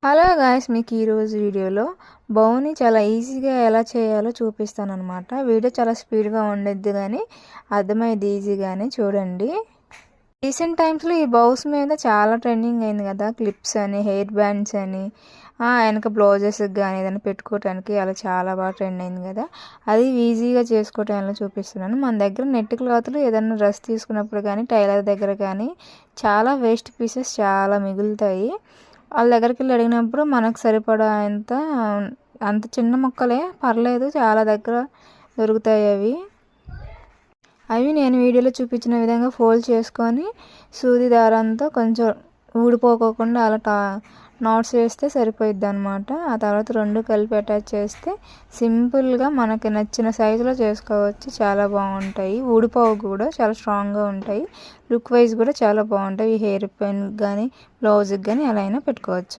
Hello guys, మీకు ఈరోజు వీడియోలో బౌని చాలా ఈజీగా ఎలా చేయాలో చూపిస్తానన్నమాట. వీడియో చాలా స్పీడ్గా ఉండద్దు కానీ అర్థమైంది ఈజీగానే చూడండి. రీసెంట్ టైమ్స్లో ఈ బౌస్ మీద చాలా ట్రెండింగ్ అయింది కదా, క్లిప్స్ అని, హెయిర్ బ్యాండ్స్ అని, వెనక బ్లౌజెస్కి కానీ ఏదైనా పెట్టుకోవటానికి అలా చాలా బాగా ట్రెండ్ అయింది కదా. అది ఈజీగా చేసుకోవటం ఎలా చూపిస్తున్నాను. మన దగ్గర నెట్ క్లాత్లు ఏదైనా డ్రెస్ తీసుకున్నప్పుడు కానీ టైలర్ దగ్గర కానీ చాలా వేస్ట్ పీసెస్ చాలా మిగులుతాయి. వాళ్ళ దగ్గరికి వెళ్ళి అడిగినప్పుడు మనకు సరిపడా అంత చిన్న ముక్కలే పర్లేదు, చాలా దగ్గర దొరుకుతాయి అవి నేను వీడియోలో చూపించిన విధంగా ఫోల్డ్ చేసుకొని సూది దారంతో కొంచెం ఊడిపోకోకుండా అలా నాట్స్ వేస్తే సరిపోయిద్ది అనమాట. ఆ తర్వాత రెండు కలిపి అటాచ్ చేస్తే సింపుల్గా మనకి నచ్చిన సైజులో చేసుకోవచ్చు. చాలా బాగుంటాయి, ఊడిపోవు కూడా, చాలా స్ట్రాంగ్గా ఉంటాయి. లుక్ వైజ్ కూడా చాలా బాగుంటాయి. హెయిర్ పెన్ కానీ బ్లౌజ్కి కానీ ఎలా అయినా పెట్టుకోవచ్చు.